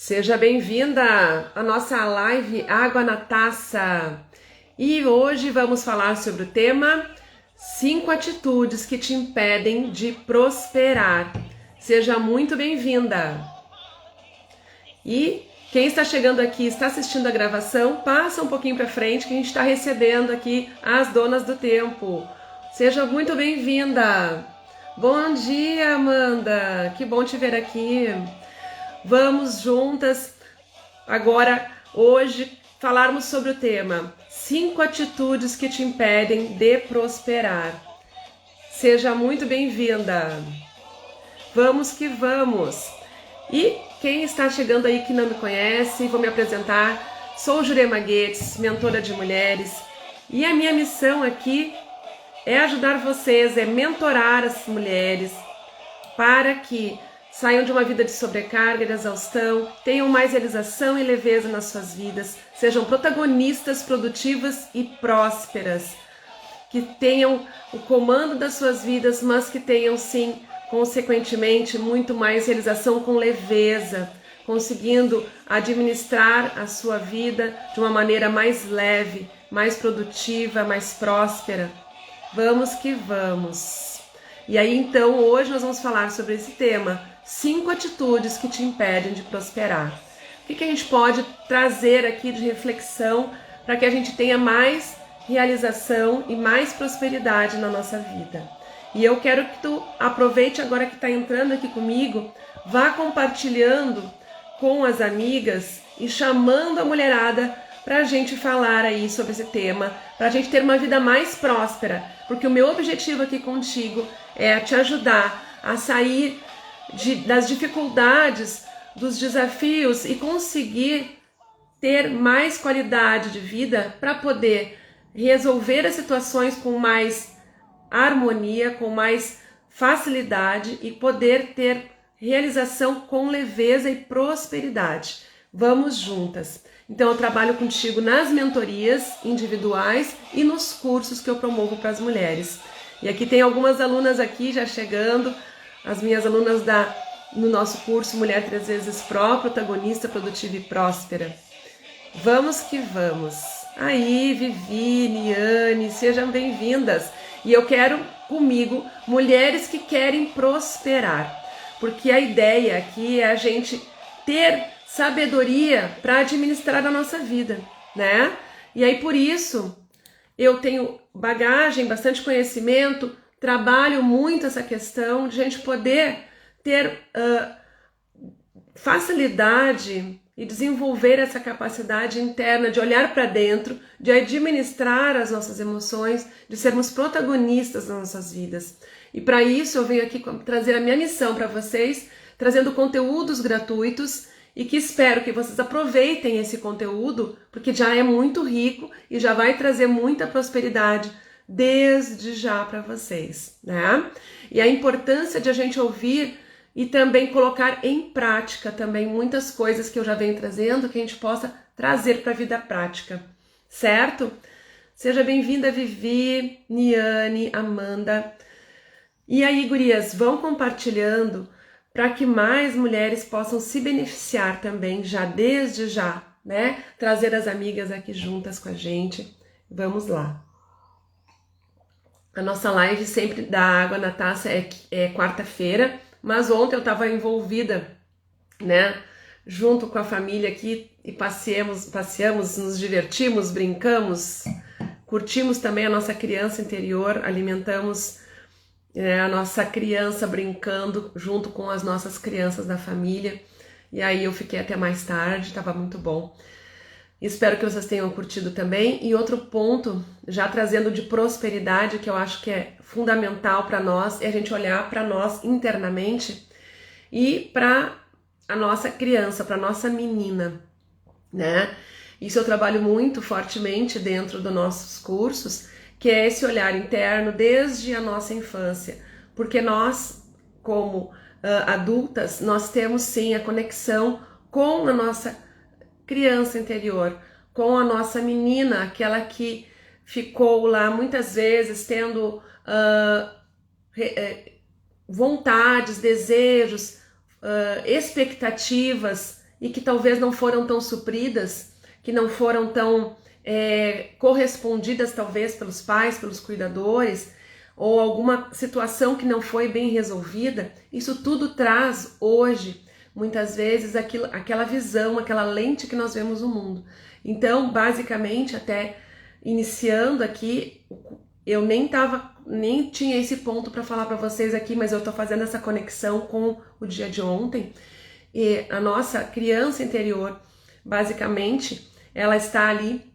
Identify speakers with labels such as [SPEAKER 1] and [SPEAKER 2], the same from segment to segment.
[SPEAKER 1] Seja bem-vinda à nossa live Água na Taça. E hoje vamos falar sobre o tema 5 atitudes que te impedem de prosperar. Seja muito bem-vinda. E quem está chegando aqui, está assistindo a gravação, passa um pouquinho para frente que a gente está recebendo aqui as donas do tempo. Seja muito bem-vinda. Bom dia, Amanda. Que bom te ver aqui. Vamos juntas agora, hoje, falarmos sobre o tema 5 atitudes que te impedem de prosperar. Seja muito bem-vinda. Vamos que vamos. E quem está chegando aí que não me conhece, vou me apresentar. Sou Jurema Guedes, mentora de mulheres. E a minha missão aqui é ajudar vocês, é mentorar as mulheres para que saiam de uma vida de sobrecarga e de exaustão, tenham mais realização e leveza nas suas vidas, sejam protagonistas produtivas e prósperas, que tenham o comando das suas vidas, mas que tenham sim, consequentemente, muito mais realização com leveza, conseguindo administrar a sua vida de uma maneira mais leve, mais produtiva, mais próspera. Vamos que vamos! E aí então hoje nós vamos falar sobre esse tema, 5 atitudes que te impedem de prosperar. O que a gente pode trazer aqui de reflexão para que a gente tenha mais realização e mais prosperidade na nossa vida. E eu quero que tu aproveite agora que está entrando aqui comigo, vá compartilhando com as amigas e chamando a mulherada para a gente falar aí sobre esse tema, para a gente ter uma vida mais próspera, porque o meu objetivo aqui contigo é te ajudar a sair das dificuldades, dos desafios e conseguir ter mais qualidade de vida para poder resolver as situações com mais harmonia, com mais facilidade e poder ter realização com leveza e prosperidade. Vamos juntas. Então eu trabalho contigo nas mentorias individuais e nos cursos que eu promovo para as mulheres. E aqui tem algumas alunas aqui já chegando, as minhas alunas no nosso curso Mulher 3 vezes Pró, protagonista, produtiva e próspera. Vamos que vamos. Aí, Vivi, Niane, sejam bem-vindas. E eu quero comigo mulheres que querem prosperar, porque a ideia aqui é a gente ter sabedoria para administrar a nossa vida, né? E aí por isso eu tenho bagagem, bastante conhecimento, trabalho muito essa questão de a gente poder ter facilidade e desenvolver essa capacidade interna de olhar para dentro, de administrar as nossas emoções, de sermos protagonistas nas nossas vidas. E para isso eu venho aqui trazer a minha missão para vocês, trazendo conteúdos gratuitos e que espero que vocês aproveitem esse conteúdo, porque já é muito rico e já vai trazer muita prosperidade desde já para vocês, né? E a importância de a gente ouvir e também colocar em prática também muitas coisas que eu já venho trazendo, que a gente possa trazer para a vida prática, certo? Seja bem-vinda, Vivi, Niane, Amanda. E aí, gurias, vão compartilhando para que mais mulheres possam se beneficiar também, já desde já, né? Trazer as amigas aqui juntas com a gente. Vamos lá. A nossa live sempre da Água na Taça é quarta-feira, mas ontem eu estava envolvida, né? Junto com a família aqui e passeamos, nos divertimos, brincamos, curtimos também a nossa criança interior, alimentamos a nossa criança brincando junto com as nossas crianças da família. E aí eu fiquei até mais tarde, estava muito bom. Espero que vocês tenham curtido também. E outro ponto, já trazendo de prosperidade, que eu acho que é fundamental para nós, é a gente olhar para nós internamente e para a nossa criança, para a nossa menina, né? Isso eu trabalho muito fortemente dentro dos nossos cursos, que é esse olhar interno desde a nossa infância, porque nós, como adultas, nós temos sim a conexão com a nossa criança interior, com a nossa menina, aquela que ficou lá muitas vezes tendo vontades, desejos, expectativas e que talvez não foram tão supridas, que não foram tão correspondidas talvez pelos pais, pelos cuidadores, ou alguma situação que não foi bem resolvida, isso tudo traz hoje, muitas vezes, aquela visão, aquela lente que nós vemos o mundo. Então, basicamente, até iniciando aqui, eu nem tinha esse ponto para falar para vocês aqui, mas eu tô fazendo essa conexão com o dia de ontem. E a nossa criança interior, basicamente, ela está ali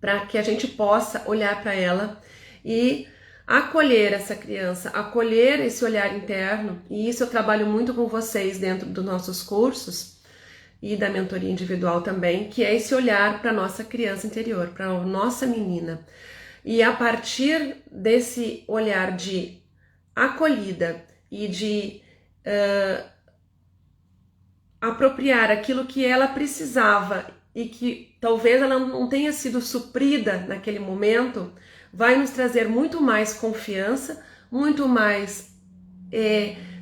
[SPEAKER 1] para que a gente possa olhar para ela e acolher essa criança, acolher esse olhar interno. E isso eu trabalho muito com vocês dentro dos nossos cursos e da mentoria individual também, que é esse olhar para nossa criança interior, para a nossa menina. E a partir desse olhar de acolhida e de apropriar aquilo que ela precisava e que talvez ela não tenha sido suprida naquele momento, vai nos trazer muito mais confiança, muito mais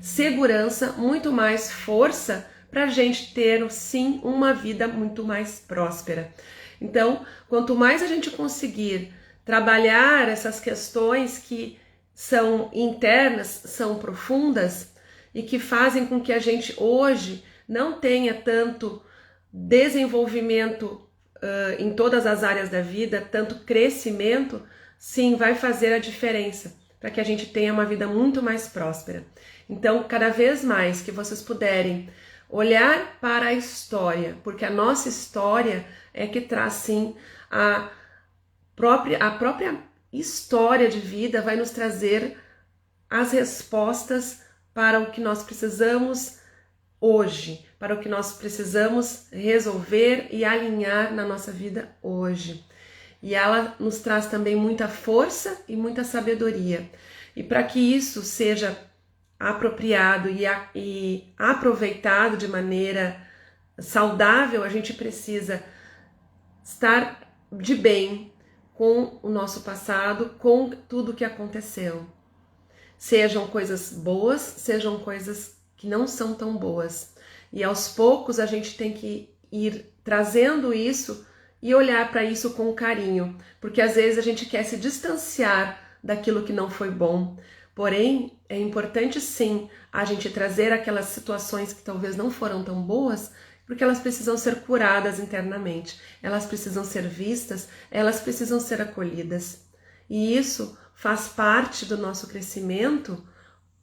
[SPEAKER 1] segurança, muito mais força para a gente ter, sim, uma vida muito mais próspera. Então, quanto mais a gente conseguir trabalhar essas questões que são internas, são profundas e que fazem com que a gente hoje não tenha tanto desenvolvimento em todas as áreas da vida, tanto crescimento, sim, vai fazer a diferença para que a gente tenha uma vida muito mais próspera. Então, cada vez mais que vocês puderem olhar para a história, porque a nossa história é que traz, sim, a própria história de vida vai nos trazer as respostas para o que nós precisamos hoje, para o que nós precisamos resolver e alinhar na nossa vida hoje. E ela nos traz também muita força e muita sabedoria. E para que isso seja apropriado e aproveitado de maneira saudável, a gente precisa estar de bem com o nosso passado, com tudo que aconteceu. Sejam coisas boas, sejam coisas que não são tão boas. E aos poucos a gente tem que ir trazendo isso e olhar para isso com carinho, porque às vezes a gente quer se distanciar daquilo que não foi bom. Porém, é importante sim a gente trazer aquelas situações que talvez não foram tão boas, porque elas precisam ser curadas internamente, elas precisam ser vistas, elas precisam ser acolhidas. E isso faz parte do nosso crescimento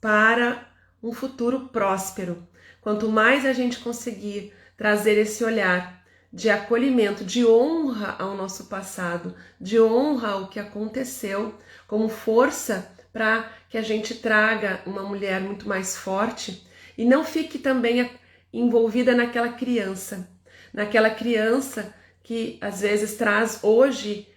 [SPEAKER 1] para um futuro próspero. Quanto mais a gente conseguir trazer esse olhar de acolhimento, de honra ao nosso passado, de honra ao que aconteceu, como força para que a gente traga uma mulher muito mais forte e não fique também envolvida naquela criança que às vezes traz hoje,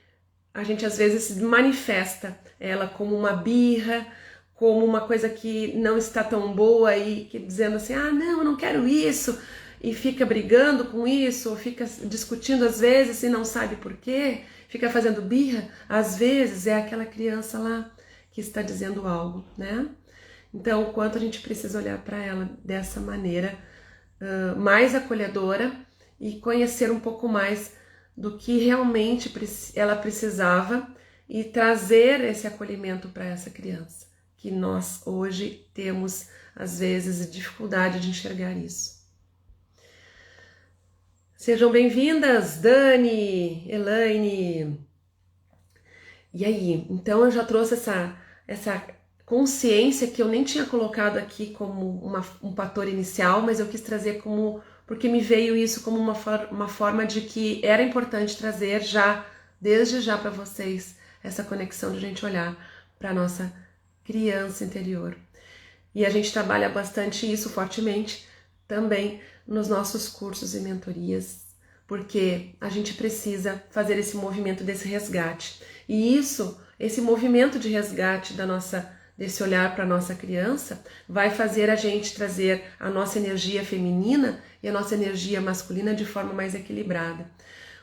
[SPEAKER 1] a gente às vezes manifesta ela como uma birra, como uma coisa que não está tão boa e que dizendo assim, não, eu não quero isso, e fica brigando com isso, ou fica discutindo às vezes e não sabe por quê, fica fazendo birra, às vezes é aquela criança lá que está dizendo algo, né? Então, o quanto a gente precisa olhar para ela dessa maneira mais acolhedora e conhecer um pouco mais do que realmente ela precisava e trazer esse acolhimento para essa criança, que nós hoje temos, às vezes, dificuldade de enxergar isso. Sejam bem-vindas, Dani, Elaine. E aí, então eu já trouxe essa consciência que eu nem tinha colocado aqui como um fator inicial, mas eu quis trazer porque me veio isso como uma forma de que era importante trazer desde já para vocês, essa conexão de a gente olhar para a nossa criança interior. E a gente trabalha bastante isso fortemente também nos nossos cursos e mentorias, porque a gente precisa fazer esse movimento desse resgate. E esse movimento de resgate desse olhar para a nossa criança, vai fazer a gente trazer a nossa energia feminina e a nossa energia masculina de forma mais equilibrada.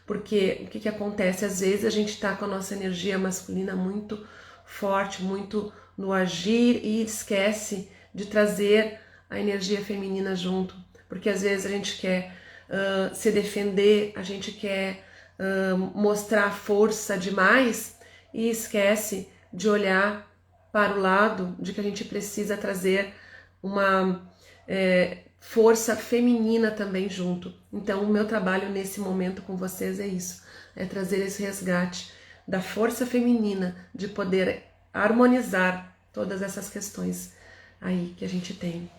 [SPEAKER 1] Porque o que acontece? Às vezes a gente está com a nossa energia masculina muito forte, muito no agir e esquece de trazer a energia feminina junto. Porque às vezes a gente quer se defender, a gente quer mostrar força demais e esquece de olhar para o lado de que a gente precisa trazer uma força feminina também junto. Então o meu trabalho nesse momento com vocês é isso, é trazer esse resgate da força feminina, de poder harmonizar todas essas questões aí que a gente tem.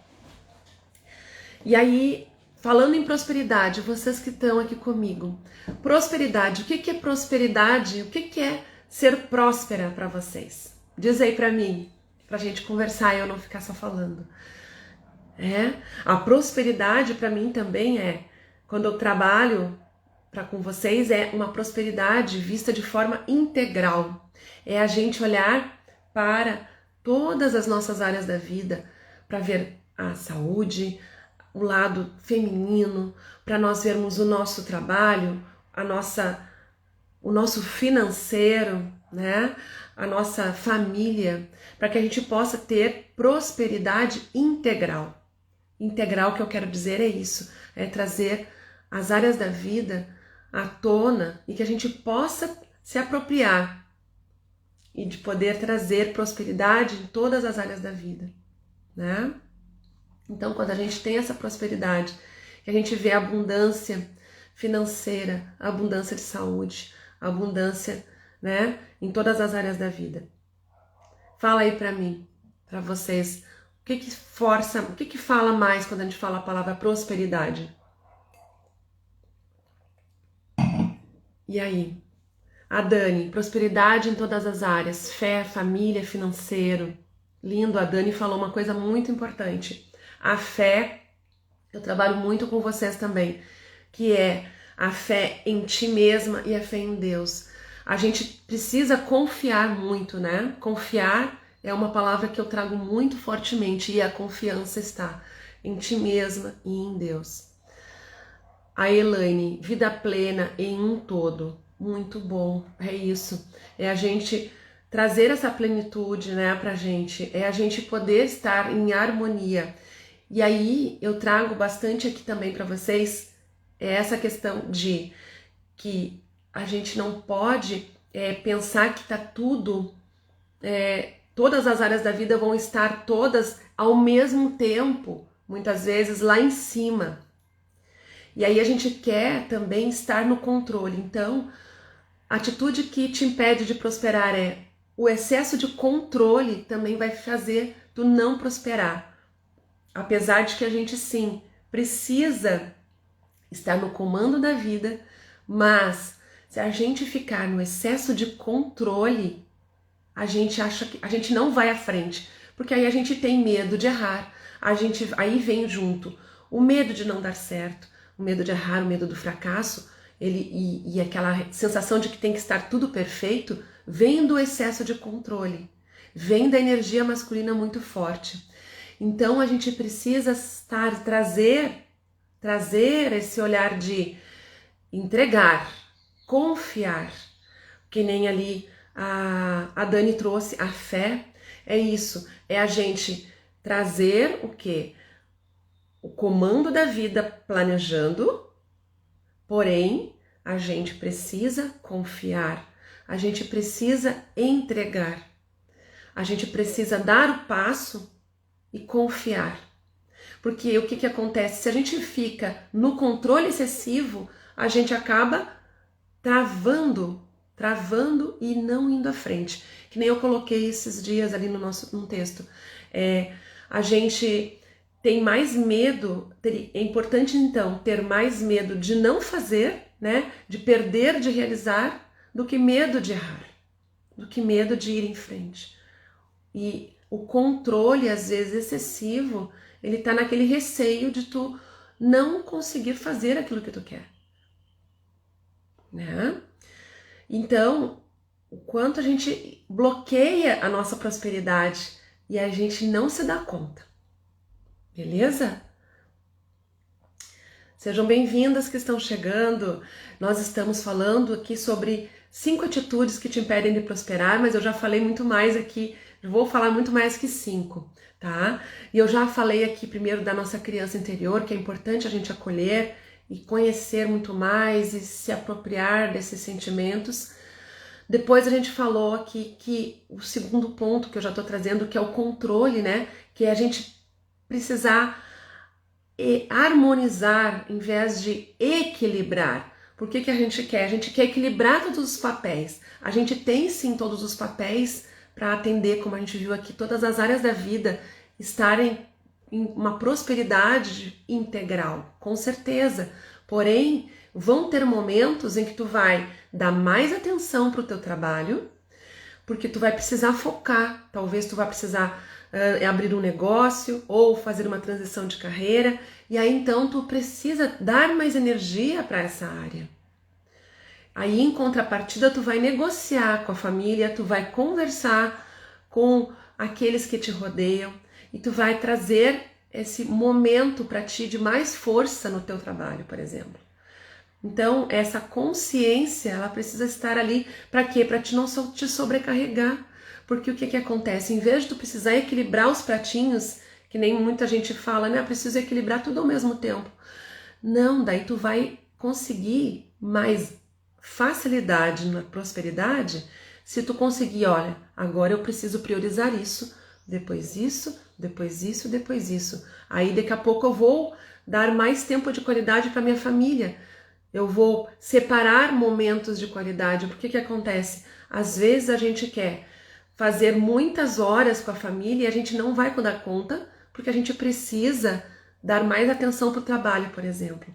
[SPEAKER 1] E aí, falando em prosperidade, vocês que estão aqui comigo, prosperidade, o que é prosperidade? O que é ser próspera para vocês? Diz aí para mim, pra gente conversar e eu não ficar só falando. A prosperidade para mim também quando eu trabalho com vocês, é uma prosperidade vista de forma integral. É a gente olhar para todas as nossas áreas da vida, para ver a saúde, o lado feminino, para nós vermos o nosso trabalho, o nosso financeiro, né? A nossa família, para que a gente possa ter prosperidade integral. Integral, que eu quero dizer, é isso, é trazer as áreas da vida à tona e que a gente possa se apropriar e de poder trazer prosperidade em todas as áreas da vida, né? Então, quando a gente tem essa prosperidade, que a gente vê abundância financeira, abundância de saúde, abundância, né, em todas as áreas da vida. Fala aí pra mim, pra vocês, o que fala mais quando a gente fala a palavra prosperidade? E aí? A Dani, prosperidade em todas as áreas, fé, família, financeiro. Lindo, a Dani falou uma coisa muito importante. A fé, eu trabalho muito com vocês também, que é a fé em ti mesma e a fé em Deus. A gente precisa confiar muito, né? Confiar é uma palavra que eu trago muito fortemente e a confiança está em ti mesma e em Deus. A Elaine, vida plena em um todo. Muito bom, é isso. É a gente trazer essa plenitude, né, pra gente. É a gente poder estar em harmonia. E aí eu trago bastante aqui também para vocês essa questão de que a gente não pode pensar que tá tudo, todas as áreas da vida vão estar todas ao mesmo tempo, muitas vezes lá em cima. E aí a gente quer também estar no controle. Então, a atitude que te impede de prosperar é o excesso de controle também vai fazer tu não prosperar. Apesar de que a gente sim precisa estar no comando da vida, mas se a gente ficar no excesso de controle, a gente acha que a gente não vai à frente, porque aí a gente tem medo de errar. Aí vem junto o medo de não dar certo, o medo de errar, o medo do fracasso, e aquela sensação de que tem que estar tudo perfeito, vem do excesso de controle, vem da energia masculina muito forte. Então a gente precisa trazer esse olhar de entregar, confiar, que nem ali a Dani trouxe, a fé é isso, é a gente trazer o quê? O comando da vida planejando, porém a gente precisa confiar, a gente precisa entregar, a gente precisa dar o passo e confiar. Porque o que acontece? Se a gente fica no controle excessivo, a gente acaba travando e não indo à frente. Que nem eu coloquei esses dias ali no texto. A gente tem mais medo, é importante então ter mais medo de não fazer, né? De perder, de realizar, do que medo de errar, do que medo de ir em frente. E o controle, às vezes excessivo, ele tá naquele receio de tu não conseguir fazer aquilo que tu quer, né? Então, o quanto a gente bloqueia a nossa prosperidade e a gente não se dá conta, beleza? Sejam bem-vindas que estão chegando. Nós estamos falando aqui sobre 5 atitudes que te impedem de prosperar, mas eu já falei muito mais aqui. Vou falar muito mais que 5, tá? E eu já falei aqui primeiro da nossa criança interior, que é importante a gente acolher, e conhecer muito mais e se apropriar desses sentimentos. Depois a gente falou aqui que o segundo ponto que eu já estou trazendo, que é o controle, né? Que é a gente precisar harmonizar em vez de equilibrar. Por que a gente quer? A gente quer equilibrar todos os papéis. A gente tem sim todos os papéis para atender, como a gente viu aqui, todas as áreas da vida estarem em uma prosperidade integral, com certeza. Porém, vão ter momentos em que tu vai dar mais atenção para o teu trabalho, porque tu vai precisar focar. Talvez tu vai precisar abrir um negócio ou fazer uma transição de carreira, e aí então tu precisa dar mais energia para essa área. Aí em contrapartida tu vai negociar com a família, tu vai conversar com aqueles que te rodeiam e tu vai trazer esse momento para ti de mais força no teu trabalho, por exemplo. Então, essa consciência, ela precisa estar ali para quê? Para te não te sobrecarregar. Porque o que acontece? Em vez de tu precisar equilibrar os pratinhos, que nem muita gente fala, né? Preciso equilibrar tudo ao mesmo tempo. Não, daí tu vai conseguir mais facilidade na prosperidade se tu conseguir, olha, agora eu preciso priorizar isso, depois isso, depois isso, depois isso. Aí daqui a pouco eu vou dar mais tempo de qualidade para minha família. Eu vou separar momentos de qualidade, porque que acontece? Às vezes a gente quer fazer muitas horas com a família e a gente não vai dar conta, porque a gente precisa dar mais atenção para o trabalho, por exemplo.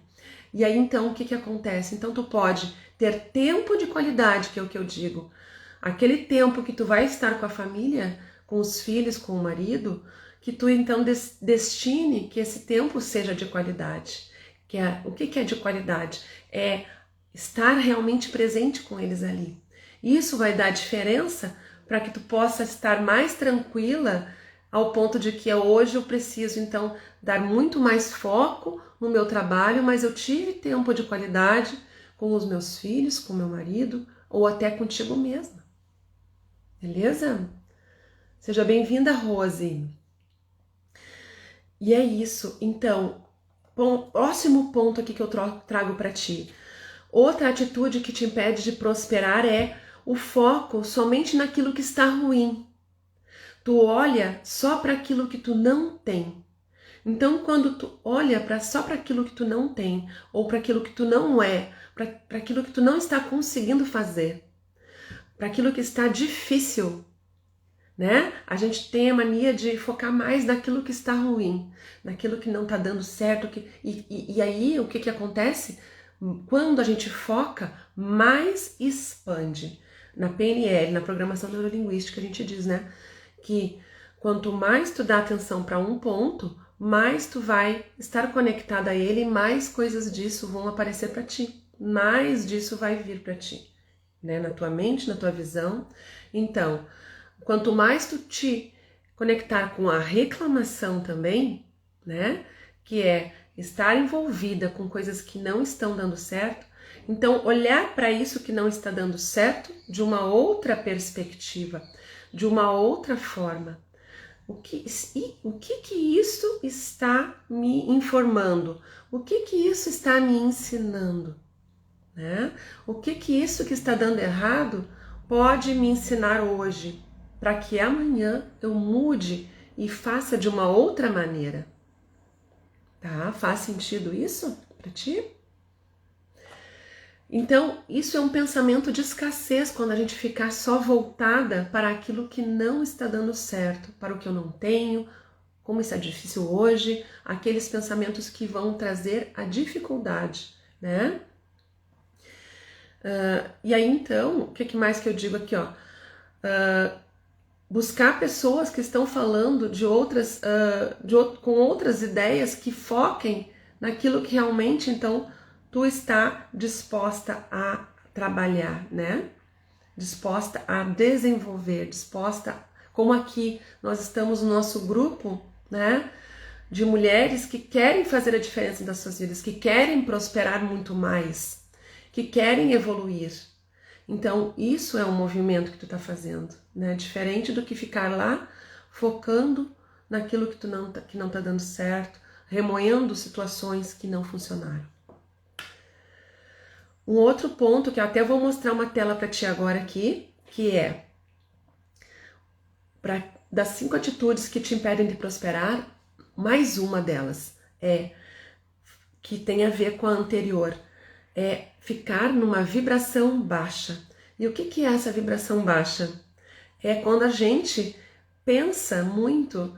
[SPEAKER 1] E aí então o que acontece? Então tu pode ter tempo de qualidade, que é o que eu digo. Aquele tempo que tu vai estar com a família, com os filhos, com o marido, que tu então destine que esse tempo seja de qualidade. O que é de qualidade? É estar realmente presente com eles ali. Isso vai dar diferença para que tu possa estar mais tranquila ao ponto de que hoje eu preciso então dar muito mais foco no meu trabalho, mas eu tive tempo de qualidade com os meus filhos, com meu marido ou até contigo mesma. Beleza? Seja bem-vinda, Rose. E é isso. Então, próximo ponto aqui que eu trago para ti. Outra atitude que te impede de prosperar é o foco somente naquilo que está ruim. Tu olha só para aquilo que tu não tem. Então, quando tu olha só para aquilo que tu não tem, ou para aquilo que tu não é, para aquilo que tu não está conseguindo fazer, para aquilo que está difícil, né? A gente tem a mania de focar mais naquilo que está ruim, naquilo que não está dando certo. E aí, o que acontece? Quando a gente foca, mais expande. Na PNL, na programação neurolinguística, a gente diz, né? Que quanto mais tu dá atenção para um ponto, mais tu vai estar conectada a ele, mais coisas disso vão aparecer para ti. Mais disso vai vir para ti, né? Na tua mente, na tua visão. Então, quanto mais tu te conectar com a reclamação também, né? Que é estar envolvida com coisas que não estão dando certo, então olhar para isso que não está dando certo de uma outra perspectiva, de uma outra forma. O que isso está me informando? O que isso está me ensinando? Né? O que isso que está dando errado pode me ensinar hoje, para que amanhã eu mude e faça de uma outra maneira? Tá? Faz sentido isso para ti? Então, isso é um pensamento de escassez quando a gente ficar só voltada para aquilo que não está dando certo, para o que eu não tenho, como isso é difícil hoje, aqueles pensamentos que vão trazer a dificuldade, né? E aí, então, o que mais que eu digo aqui, ó? Buscar pessoas que estão falando de outras, com outras ideias que foquem naquilo que realmente, então, tu está disposta a trabalhar, né? Disposta a desenvolver, disposta, como aqui nós estamos no nosso grupo, né? De mulheres que querem fazer a diferença das suas vidas, que querem prosperar muito mais, que querem evoluir. Então, isso é um movimento que tu tá fazendo, né? Diferente do que ficar lá focando naquilo que não tá dando certo, remoendo situações que não funcionaram. Um outro ponto que eu até vou mostrar uma tela para ti agora aqui, que é das 5 atitudes que te impedem de prosperar, mais uma delas é que tem a ver com a anterior, é ficar numa vibração baixa. E o que é essa vibração baixa? É quando a gente pensa muito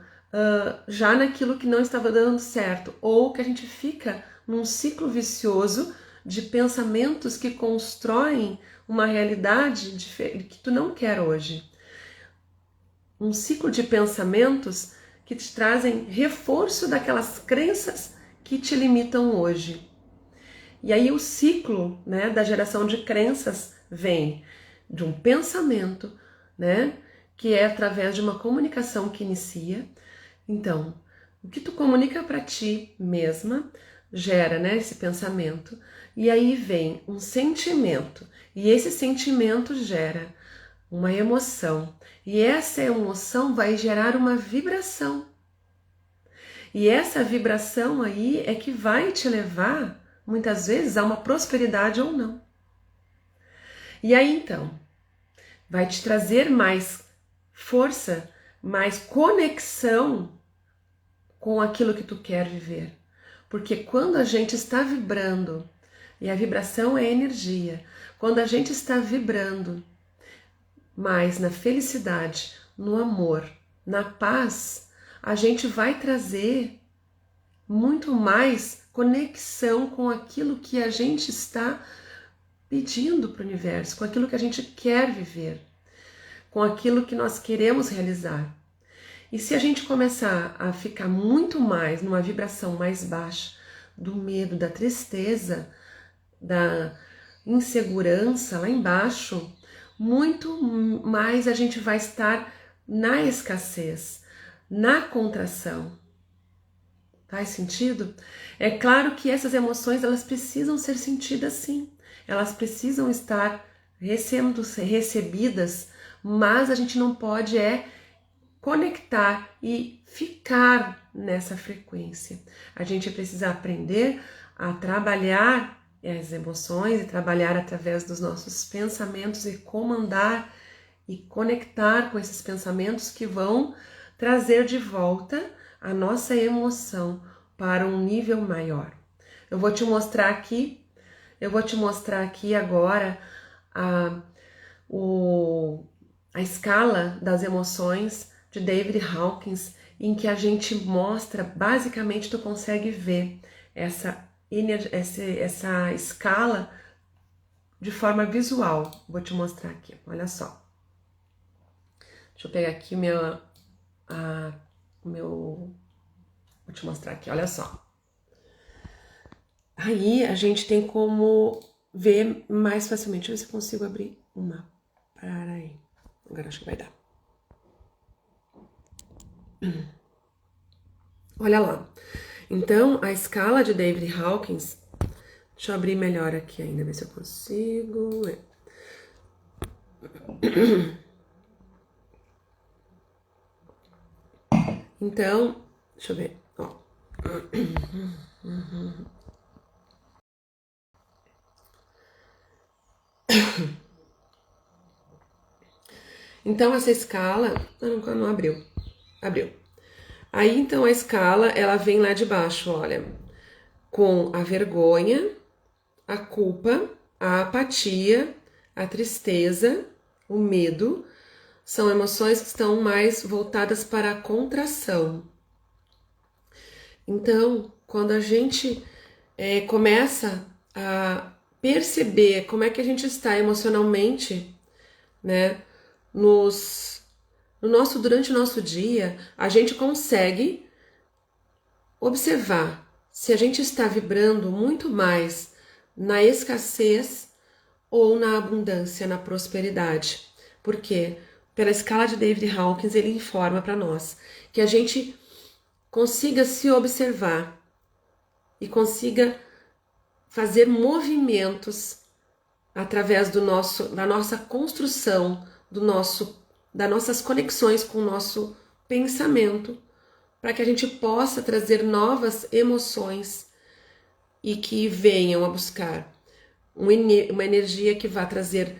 [SPEAKER 1] já naquilo que não estava dando certo, ou que a gente fica num ciclo vicioso de pensamentos que constroem uma realidade que tu não quer hoje. Um ciclo de pensamentos que te trazem reforço daquelas crenças que te limitam hoje. E aí o ciclo, né, da geração de crenças vem de um pensamento, né, que é através de uma comunicação que inicia. Então, o que tu comunica para ti mesma gera, né, esse pensamento, e aí vem um sentimento, e esse sentimento gera uma emoção, e essa emoção vai gerar uma vibração. E essa vibração aí é que vai te levar, muitas vezes, a uma prosperidade ou não. E aí então, vai te trazer mais força, mais conexão com aquilo que tu quer viver. Porque quando a gente está vibrando, e a vibração é energia, quando a gente está vibrando mais na felicidade, no amor, na paz, a gente vai trazer muito mais conexão com aquilo que a gente está pedindo para o universo, com aquilo que a gente quer viver, com aquilo que nós queremos realizar. E se a gente começar a ficar muito mais numa vibração mais baixa, do medo, da tristeza, da insegurança lá embaixo, muito mais a gente vai estar na escassez, na contração. Faz sentido? É claro que essas emoções, elas precisam ser sentidas sim. Elas precisam estar sendo recebidas, mas a gente não pode conectar e ficar nessa frequência. A gente precisa aprender a trabalhar as emoções e trabalhar através dos nossos pensamentos e comandar e conectar com esses pensamentos que vão trazer de volta a nossa emoção para um nível maior. Eu vou te mostrar aqui agora a escala das emoções de David Hawkins, em que a gente mostra, basicamente tu consegue ver essa escala de forma visual. Vou te mostrar aqui, olha só. Deixa eu pegar aqui vou te mostrar aqui, olha só. Aí a gente tem como ver mais facilmente. Deixa eu ver se eu consigo abrir uma. Para aí. Agora acho que vai dar. Olha lá. Então, a escala de David Hawkins, deixa eu abrir melhor aqui ainda, ver se eu consigo. Então, deixa eu ver. Ó. Então, essa escala... não abriu. Abriu. Aí, então, a escala, ela vem lá de baixo, olha. Com a vergonha, a culpa, a apatia, a tristeza, o medo, são emoções que estão mais voltadas para a contração. Então, quando a gente começa a perceber como é que a gente está emocionalmente, né, durante o nosso dia, a gente consegue observar se a gente está vibrando muito mais na escassez ou na abundância, na prosperidade. Por quê? Pela escala de David Hawkins, ele informa para nós que a gente consiga se observar e consiga fazer movimentos através da nossa construção, das nossas conexões com o nosso pensamento, para que a gente possa trazer novas emoções e que venham a buscar uma energia que vai trazer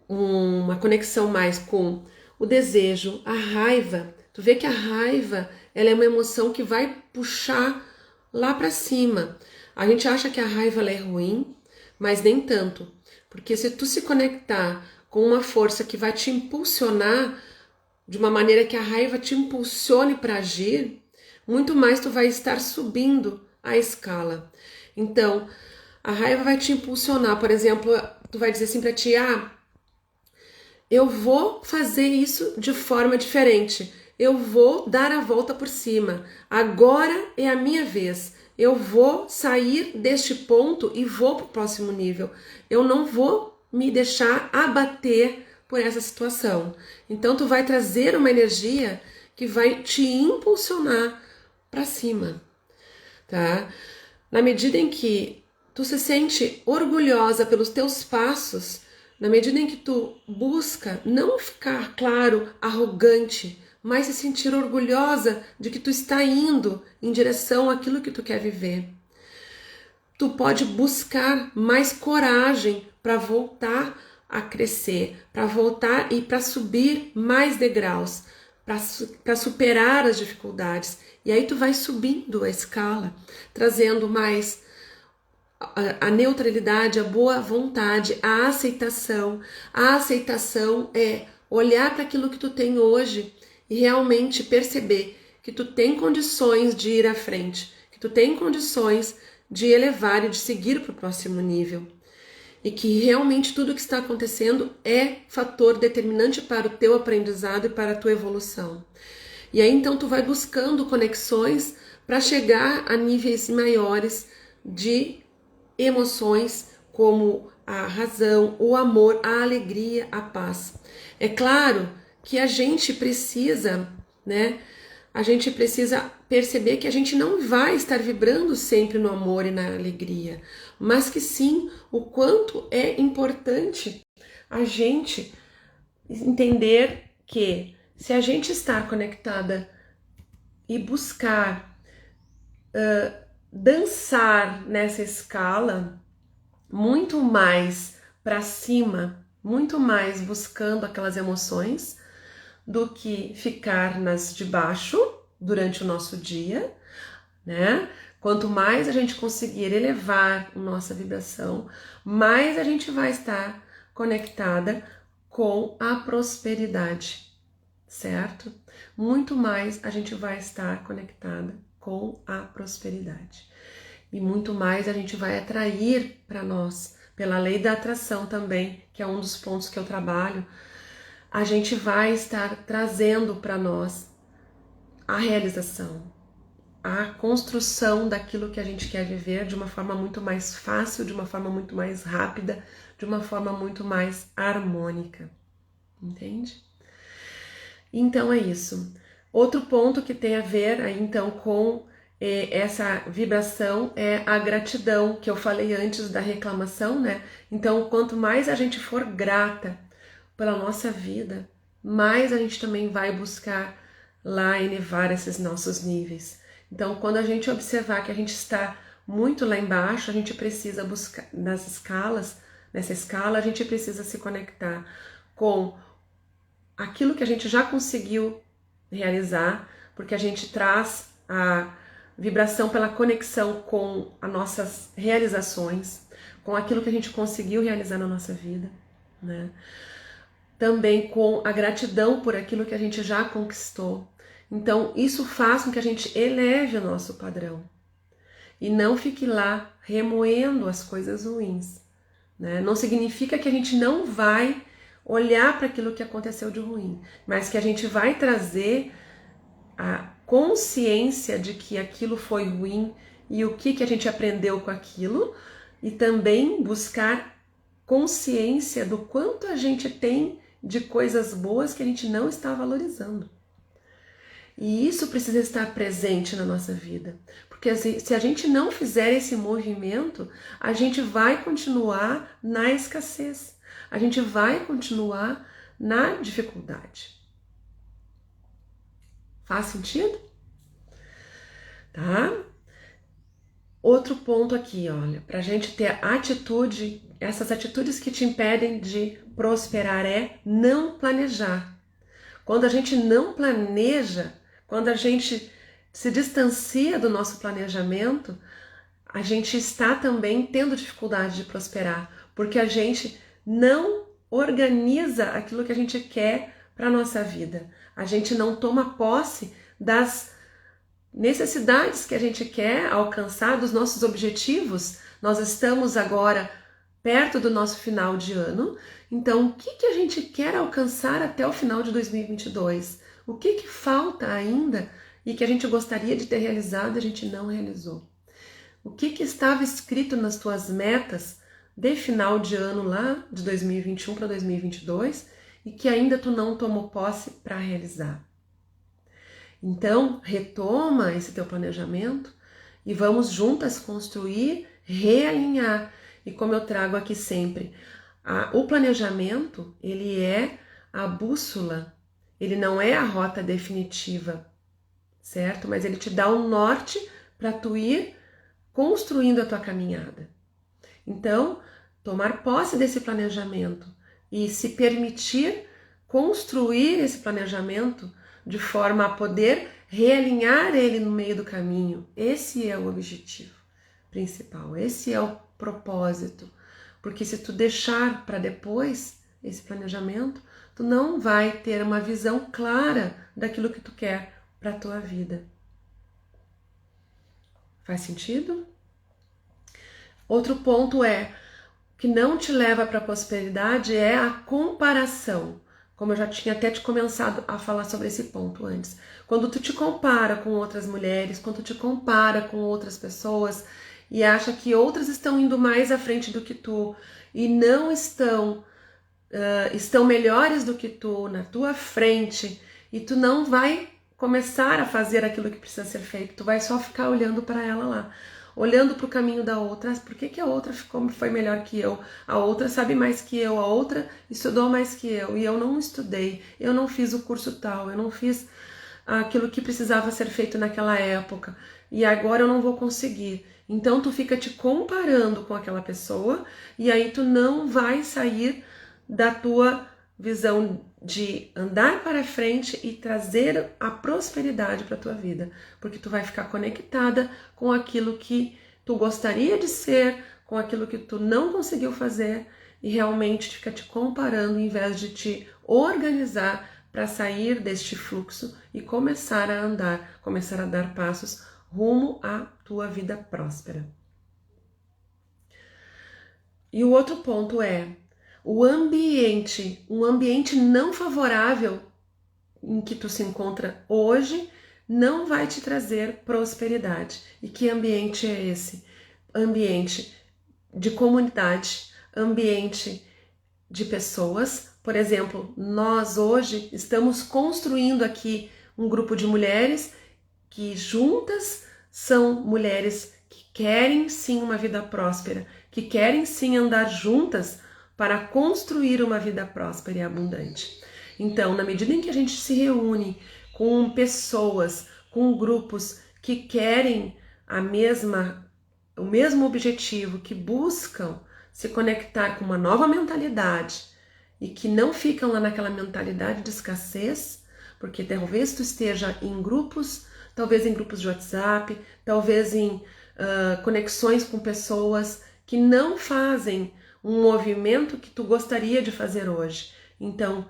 [SPEAKER 1] uma conexão mais com o desejo, a raiva. Tu vê que a raiva, ela é uma emoção que vai puxar lá para cima. A gente acha que a raiva ela é ruim, mas nem tanto. Porque se tu se conectar com uma força que vai te impulsionar de uma maneira que a raiva te impulsione para agir, muito mais tu vai estar subindo a escala. Então, a raiva vai te impulsionar. Por exemplo, tu vai dizer assim para ti, eu vou fazer isso de forma diferente. Eu vou dar a volta por cima. Agora é a minha vez. Eu vou sair deste ponto e vou para o próximo nível. Eu não vou me deixar abater por essa situação. Então tu vai trazer uma energia que vai te impulsionar para cima, tá? Na medida em que tu se sente orgulhosa pelos teus passos, na medida em que tu busca não ficar, claro, arrogante, mas se sentir orgulhosa de que tu está indo em direção àquilo que tu quer viver. Tu pode buscar mais coragem para voltar a crescer, para voltar e para subir mais degraus, para superar as dificuldades. E aí tu vai subindo a escala, trazendo mais a neutralidade, a boa vontade, a aceitação. A aceitação é olhar para aquilo que tu tem hoje e realmente perceber que tu tem condições de ir à frente, que tu tem condições de elevar e de seguir para o próximo nível. E que realmente tudo que está acontecendo é fator determinante para o teu aprendizado e para a tua evolução. E aí então tu vai buscando conexões para chegar a níveis maiores de emoções como a razão, o amor, a alegria, a paz. É claro que a gente precisa, né? A gente precisa perceber que a gente não vai estar vibrando sempre no amor e na alegria, mas que sim, o quanto é importante a gente entender que se a gente está conectada e buscar dançar nessa escala muito mais para cima, muito mais buscando aquelas emoções do que ficar nas de baixo durante o nosso dia, né? Quanto mais a gente conseguir elevar a nossa vibração, mais a gente vai estar conectada com a prosperidade, certo? Muito mais a gente vai estar conectada com a prosperidade. E muito mais a gente vai atrair para nós, pela lei da atração também, que é um dos pontos que eu trabalho, a gente vai estar trazendo para nós a realização, a construção daquilo que a gente quer viver de uma forma muito mais fácil, de uma forma muito mais rápida, de uma forma muito mais harmônica, entende? Então é isso. Outro ponto que tem a ver aí, então com essa vibração é a gratidão, que eu falei antes da reclamação, né? Então, quanto mais a gente for grata pela nossa vida, mais a gente também vai buscar lá elevar esses nossos níveis. Então, quando a gente observar que a gente está muito lá embaixo, a gente precisa buscar nessa escala, a gente precisa se conectar com aquilo que a gente já conseguiu realizar, porque a gente traz a vibração pela conexão com as nossas realizações, com aquilo que a gente conseguiu realizar na nossa vida, né? Também com a gratidão por aquilo que a gente já conquistou. Então, isso faz com que a gente eleve o nosso padrão e não fique lá remoendo as coisas ruins, né? Não significa que a gente não vai olhar para aquilo que aconteceu de ruim, mas que a gente vai trazer a consciência de que aquilo foi ruim e o que a gente aprendeu com aquilo, e também buscar consciência do quanto a gente tem de coisas boas que a gente não está valorizando. E isso precisa estar presente na nossa vida, porque se a gente não fizer esse movimento, a gente vai continuar na escassez, a gente vai continuar na dificuldade. Faz sentido? Tá? Outro ponto aqui, olha, pra gente ter atitude essas atitudes que te impedem de prosperar é não planejar. Quando a gente não planeja, quando a gente se distancia do nosso planejamento, a gente está também tendo dificuldade de prosperar, porque a gente não organiza aquilo que a gente quer para a nossa vida. A gente não toma posse das necessidades que a gente quer alcançar, dos nossos objetivos. Nós estamos agora perto do nosso final de ano, então o que a gente quer alcançar até o final de 2022? O que falta ainda e que a gente gostaria de ter realizado e a gente não realizou? O que estava escrito nas tuas metas de final de ano lá, de 2021 para 2022, e que ainda tu não tomou posse para realizar? Então, retoma esse teu planejamento e vamos juntas construir, realinhar. E como eu trago aqui sempre, o planejamento, ele é a bússola, ele não é a rota definitiva, certo? Mas ele te dá um norte para tu ir construindo a tua caminhada. Então, tomar posse desse planejamento e se permitir construir esse planejamento de forma a poder realinhar ele no meio do caminho. Esse é o objetivo principal, esse é o propósito. Porque se tu deixar para depois esse planejamento, tu não vai ter uma visão clara daquilo que tu quer para a tua vida. Faz sentido? Outro ponto que não te leva para a prosperidade é a comparação. Como eu já tinha até te começado a falar sobre esse ponto antes. Quando tu te compara com outras mulheres, quando tu te compara com outras pessoas e acha que outras estão indo mais à frente do que tu e não estão melhores do que tu, na tua frente, e tu não vai começar a fazer aquilo que precisa ser feito, tu vai só ficar olhando para ela lá, olhando para o caminho da outra. Por que a outra foi melhor que eu? A outra sabe mais que eu, a outra estudou mais que eu, e eu não estudei, eu não fiz o curso tal, eu não fiz aquilo que precisava ser feito naquela época, e agora eu não vou conseguir. Então tu fica te comparando com aquela pessoa, e aí tu não vai sair da tua visão de andar para frente e trazer a prosperidade para a tua vida, porque tu vai ficar conectada com aquilo que tu gostaria de ser, com aquilo que tu não conseguiu fazer, e realmente fica te comparando em vez de te organizar para sair deste fluxo e começar a andar, começar a dar passos rumo à tua vida próspera. E o outro ponto um ambiente não favorável em que tu se encontra hoje não vai te trazer prosperidade. E que ambiente é esse? Ambiente de comunidade, ambiente de pessoas. Por exemplo, nós hoje estamos construindo aqui um grupo de mulheres que juntas são mulheres que querem sim uma vida próspera, que querem sim andar juntas para construir uma vida próspera e abundante. Então, na medida em que a gente se reúne com pessoas, com grupos que querem o mesmo objetivo, que buscam se conectar com uma nova mentalidade e que não ficam lá naquela mentalidade de escassez, porque talvez tu esteja em grupos, talvez em grupos de WhatsApp, talvez em conexões com pessoas que não fazem um movimento que tu gostaria de fazer hoje. Então,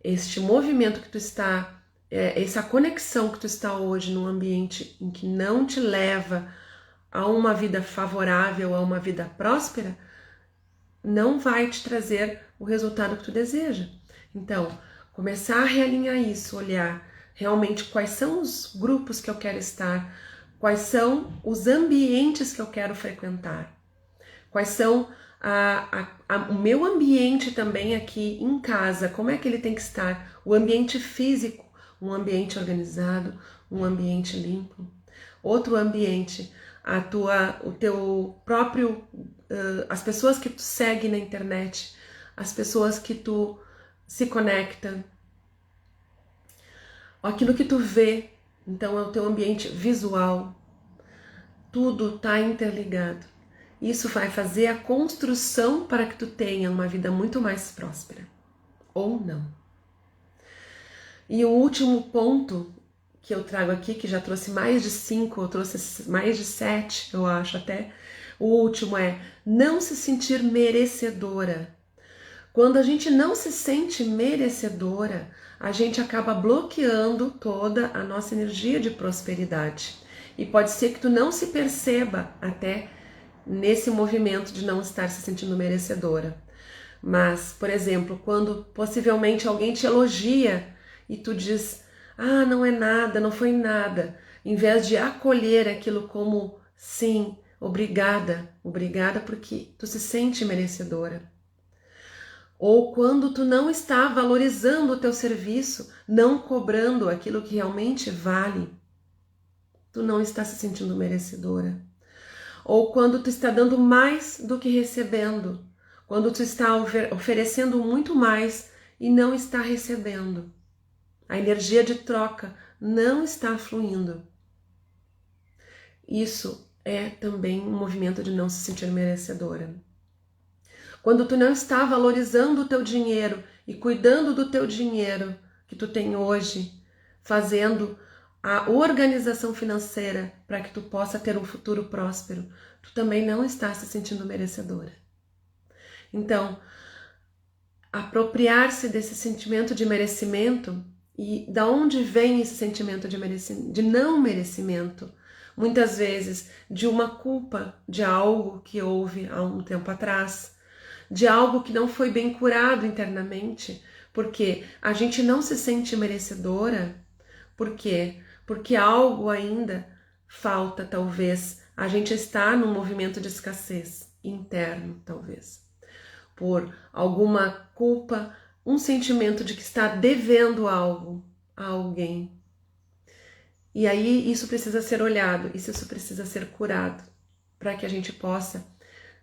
[SPEAKER 1] este movimento que tu está, essa conexão que tu está hoje num ambiente em que não te leva a uma vida favorável, a uma vida próspera, não vai te trazer o resultado que tu deseja. Então, começar a realinhar isso, olhar realmente quais são os grupos que eu quero estar, quais são os ambientes que eu quero frequentar, quais são o meu ambiente também aqui em casa, como é que ele tem que estar, o ambiente físico, um ambiente organizado, um ambiente limpo, outro ambiente, o teu próprio, as pessoas que tu segue na internet, as pessoas que tu se conecta, aquilo que tu vê, então é o teu ambiente visual, tudo está interligado. isso vai fazer a construção para que tu tenha uma vida muito mais próspera. Ou não. E o último ponto que eu trago aqui, que já trouxe mais de 5, eu trouxe mais de 7, eu acho até. O último é não se sentir merecedora. Quando a gente não se sente merecedora, a gente acaba bloqueando toda a nossa energia de prosperidade. E pode ser que tu não se perceba até nesse movimento de não estar se sentindo merecedora. Mas, por exemplo, quando possivelmente alguém te elogia e tu diz, ah, não é nada, não foi nada, em vez de acolher aquilo como sim, obrigada, obrigada porque tu se sente merecedora. Ou quando tu não está valorizando o teu serviço, não cobrando aquilo que realmente vale, tu não está se sentindo merecedora. Ou quando tu está dando mais do que recebendo, quando tu está oferecendo muito mais e não está recebendo. A energia de troca não está fluindo. Isso é também um movimento de não se sentir merecedora. Quando tu não está valorizando o teu dinheiro e cuidando do teu dinheiro que tu tem hoje, fazendo a organização financeira para que tu possa ter um futuro próspero, tu também não está se sentindo merecedora. Então, apropriar-se desse sentimento de merecimento e da onde vem esse sentimento de não merecimento? Muitas vezes de uma culpa de algo que houve há um tempo atrás, de algo que não foi bem curado internamente, porque a gente não se sente merecedora. Por quê? Porque algo ainda falta, talvez. A gente está num movimento de escassez interno, talvez. Por alguma culpa, um sentimento de que está devendo algo a alguém. E aí isso precisa ser olhado, isso precisa ser curado, para que a gente possa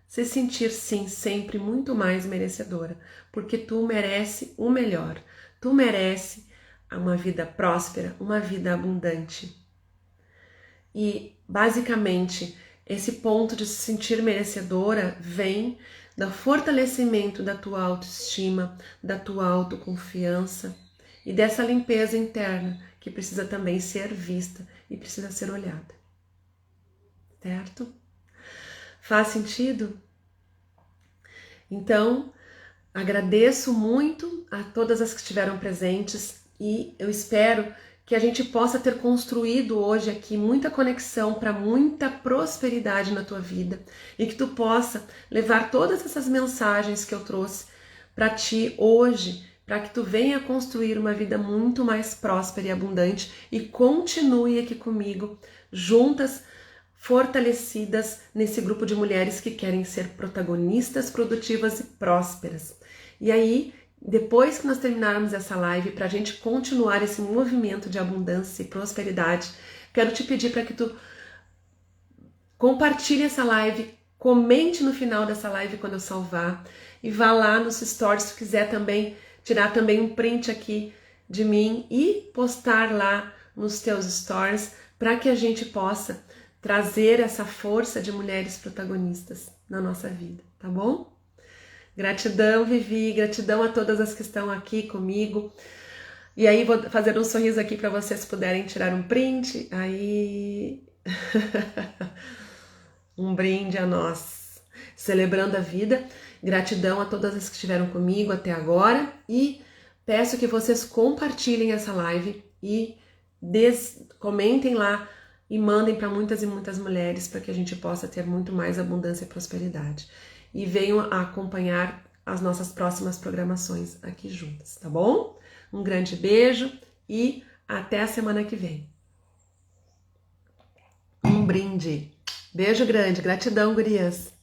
[SPEAKER 1] se sentir sim sempre muito mais merecedora, porque tu merece o melhor, tu merece uma vida próspera, uma vida abundante. E basicamente esse ponto de se sentir merecedora vem do fortalecimento da tua autoestima, da tua autoconfiança e dessa limpeza interna que precisa também ser vista e precisa ser olhada. Certo? Faz sentido? Então, agradeço muito a todas as que estiveram presentes e eu espero que a gente possa ter construído hoje aqui muita conexão para muita prosperidade na tua vida e que tu possa levar todas essas mensagens que eu trouxe para ti hoje, para que tu venha construir uma vida muito mais próspera e abundante e continue aqui comigo, juntas, fortalecidas nesse grupo de mulheres que querem ser protagonistas, produtivas e prósperas. E aí, depois que nós terminarmos essa live, para a gente continuar esse movimento de abundância e prosperidade, quero te pedir para que tu compartilhe essa live, comente no final dessa live quando eu salvar e vá lá nos stories se tu quiser também tirar também um print aqui de mim e postar lá nos teus stories para que a gente possa trazer essa força de mulheres protagonistas na nossa vida, tá bom? Gratidão, Vivi, gratidão a todas as que estão aqui comigo. E aí vou fazer um sorriso aqui para vocês puderem tirar um print. Aí um brinde a nós, celebrando a vida. Gratidão a todas as que estiveram comigo até agora e peço que vocês compartilhem essa live e comentem lá e mandem para muitas e muitas mulheres para que a gente possa ter muito mais abundância e prosperidade. E venham a acompanhar as nossas próximas programações aqui juntas, tá bom? Um grande beijo e até a semana que vem. Um brinde. Beijo grande, gratidão, gurias.